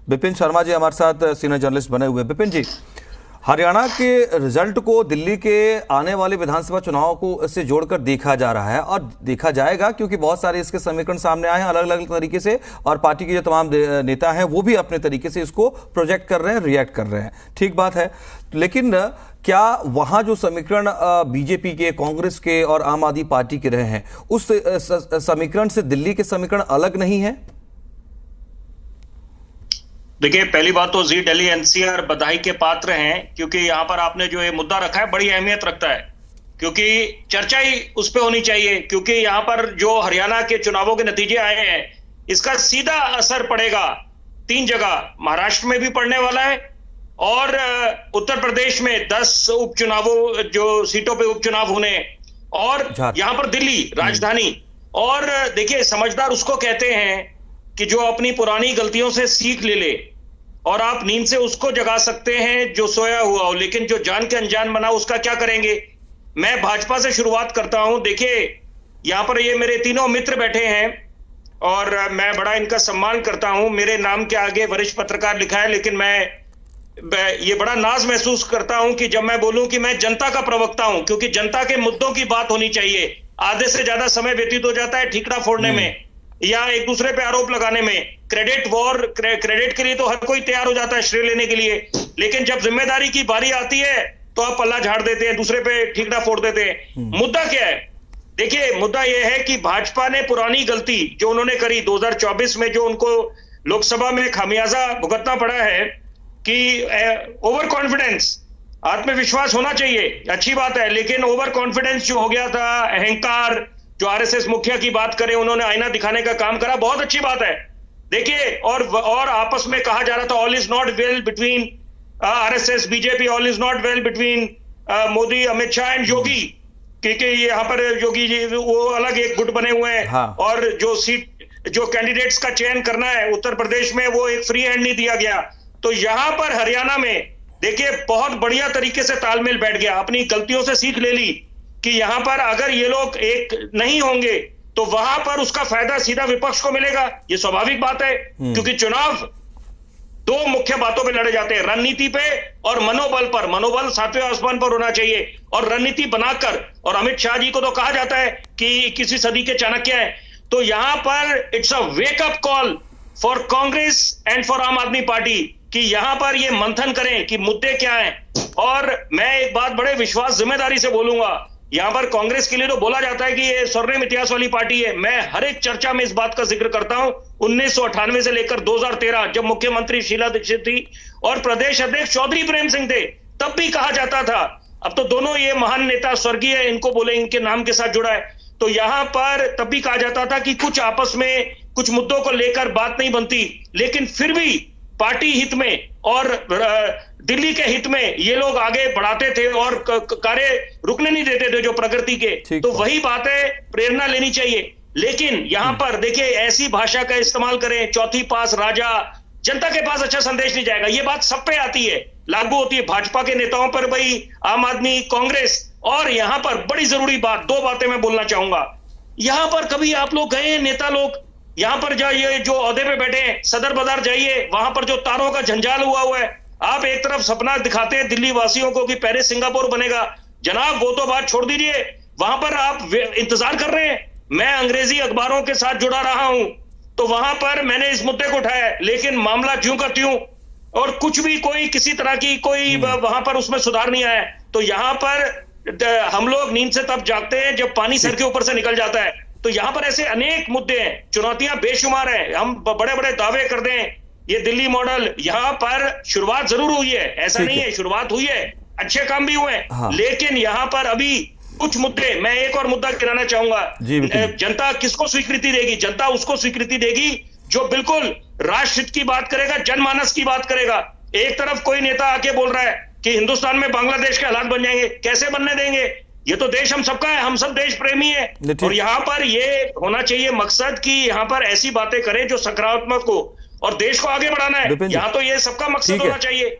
विपिन शर्मा जी हमारे साथ senior journalist बने हुए। विपिन जी, हरियाणा के रिजल्ट को दिल्ली के आने वाले विधानसभा चुनाव को इससे जोड़कर देखा जा रहा है और देखा जाएगा, क्योंकि बहुत सारे इसके समीकरण सामने आए हैं अलग अलग तरीके से, और पार्टी के जो तमाम नेता हैं वो भी अपने तरीके से इसको प्रोजेक्ट कर रहे हैं, रिएक्ट कर रहे हैं। ठीक बात है, लेकिन क्या वहां जो समीकरण बीजेपी के, कांग्रेस के और आम आदमी पार्टी के रहे हैं, उस समीकरण से दिल्ली के समीकरण अलग नहीं है? देखिए, पहली बात तो जी दिल्ली एनसीआर बधाई के पात्र हैं, क्योंकि यहां पर आपने जो ये मुद्दा रखा है बड़ी अहमियत रखता है, क्योंकि चर्चा ही उस पर होनी चाहिए। क्योंकि यहां पर जो हरियाणा के चुनावों के नतीजे आए हैं, इसका सीधा असर पड़ेगा 3 जगह। महाराष्ट्र में भी पड़ने वाला है और उत्तर प्रदेश में 10 उपचुनावों, जो सीटों पे उपचुनाव होने, और यहां पर दिल्ली राजधानी। और देखिए, समझदार उसको कहते हैं कि जो अपनी पुरानी गलतियों से सीख ले ले, और आप नींद से उसको जगा सकते हैं जो सोया हुआ हो, लेकिन जो जान के अनजान बना उसका क्या करेंगे। मैं भाजपा से शुरुआत करता हूं। देखिए, यहां पर ये मेरे तीनों मित्र बैठे हैं और मैं बड़ा इनका सम्मान करता हूं। मेरे नाम के आगे वरिष्ठ पत्रकार लिखा है, लेकिन मैं ये बड़ा नाज महसूस करता हूं कि जब मैं बोलूं कि मैं जनता का प्रवक्ता हूं, क्योंकि जनता के मुद्दों की बात होनी चाहिए। आधे से ज्यादा समय व्यतीत हो जाता है ठीकरा फोड़ने में या एक दूसरे पे आरोप लगाने में। क्रेडिट के लिए तो हर कोई तैयार हो जाता है, श्रेय लेने के लिए, लेकिन जब जिम्मेदारी की बारी आती है तो आप पल्ला झाड़ देते हैं, दूसरे पे ठीकरा फोड़ देते हैं। मुद्दा क्या है? देखिए, मुद्दा यह है कि भाजपा ने पुरानी गलती जो उन्होंने करी 2024 में, जो उनको लोकसभा में खामियाजा भुगतना पड़ा है कि ओवर कॉन्फिडेंस, आत्मविश्वास होना चाहिए, अच्छी बात है, लेकिन ओवर कॉन्फिडेंस जो हो गया था, अहंकार, जो आरएसएस मुखिया की बात करें, उन्होंने आईना दिखाने का काम करा, बहुत अच्छी बात है। देखिए, और आपस में कहा जा रहा था all is not well between RSS BJP, all is not well between Modi, Amit Shah and Yogi, क्योंकि यहाँ पर योगी जी वो अलग एक गुट बने हुए हैं। हाँ। और जो कैंडिडेट्स का चयन करना है उत्तर प्रदेश में, वो एक फ्री हैंड नहीं दिया गया। तो यहां पर हरियाणा में देखिए बहुत बढ़िया तरीके से तालमेल बैठ गया, अपनी गलतियों से सीख ले ली कि यहां पर अगर ये लोग एक नहीं होंगे तो वहां पर उसका फायदा सीधा विपक्ष को मिलेगा। ये स्वाभाविक बात है, क्योंकि चुनाव 2 मुख्य बातों पे लड़े जाते हैं, रणनीति पे और मनोबल पर। मनोबल 7वें आसमान पर होना चाहिए और रणनीति बनाकर, और अमित शाह जी को तो कहा जाता है कि 21वीं सदी के चाणक्य हैं। तो यहां पर it's a wake up call for Congress and for आम आदमी पार्टी कि यहां पर ये मंथन करें कि मुद्दे क्या हैं। और मैं एक बात बड़े विश्वास जिम्मेदारी से बोलूंगा, यहां पर कांग्रेस के लिए तो बोला जाता है कि ये स्वर्णिम इतिहास वाली पार्टी है। मैं हर एक चर्चा में इस बात का जिक्र करता हूं, 1998 से लेकर 2013 जब मुख्यमंत्री शीला दीक्षित थी और प्रदेश अध्यक्ष चौधरी प्रेम सिंह थे, तब भी कहा जाता था, अब तो दोनों ये महान नेता स्वर्गीय, इनको बोले, इनके नाम के साथ जुड़ा है, तो यहां पर तब भी कहा जाता था कि कुछ आपस में कुछ मुद्दों को लेकर बात नहीं बनती, लेकिन फिर भी पार्टी हित में और दिल्ली के हित में ये लोग आगे बढ़ाते थे और कार्य रुकने नहीं देते थे जो प्रगति के। तो वही बातें प्रेरणा लेनी चाहिए। लेकिन यहां पर देखिए, ऐसी भाषा का इस्तेमाल करें, चौथी पास राजा, जनता के पास अच्छा संदेश नहीं जाएगा। ये बात सब पे आती है, लागू होती है भाजपा के नेताओं पर, भाई आम आदमी, कांग्रेस। और यहां पर बड़ी जरूरी बात, 2 बातें मैं बोलना चाहूंगा। यहां पर कभी आप लोग गए, नेता लोग यहां पर जाइए, जो ओहदे पे बैठे हैं, सदर बाजार जाइए, वहां पर जो तारों का जंजाल हुआ है, आप एक तरफ सपना दिखाते हैं दिल्ली वासियों को कि पेरिस सिंगापुर बनेगा, जनाब वो तो बात छोड़ दीजिए, वहां पर आप इंतजार कर रहे हैं। मैं अंग्रेजी अखबारों के साथ जुड़ा रहा हूं, तो वहां पर मैंने इस मुद्दे को उठाया, लेकिन मामला ज्यों का त्यों, और कुछ भी कोई किसी तरह की कोई वहां पर उसमें सुधार नहीं आया। तो यहां पर हम लोग नींद से तब जागते हैं जब पानी सर के ऊपर से निकल जाता है। तो यहां पर ऐसे अनेक मुद्दे हैं, चुनौतियां बेशुमार हैं। हम बड़े बड़े दावे कर दें ये दिल्ली मॉडल, यहां पर शुरुआत जरूर हुई है, ऐसा नहीं है, शुरुआत हुई है, अच्छे काम भी हुए हैं। हाँ। लेकिन यहां पर अभी कुछ मुद्दे, मैं एक और मुद्दा गिनाना चाहूंगा। जनता किसको स्वीकृति देगी? जनता उसको स्वीकृति देगी जो बिल्कुल राष्ट्र हित की बात करेगा, जनमानस की बात करेगा। एक तरफ कोई नेता आके बोल रहा है कि हिंदुस्तान में बांग्लादेश के हालात बन जाएंगे, कैसे बनने देंगे? ये तो देश हम सबका है, हम सब देश प्रेमी है। और यहाँ पर ये होना चाहिए मकसद कि यहाँ पर ऐसी बातें करें जो सकारात्मक हो और देश को आगे बढ़ाना है। यहाँ तो ये सबका मकसद होना चाहिए।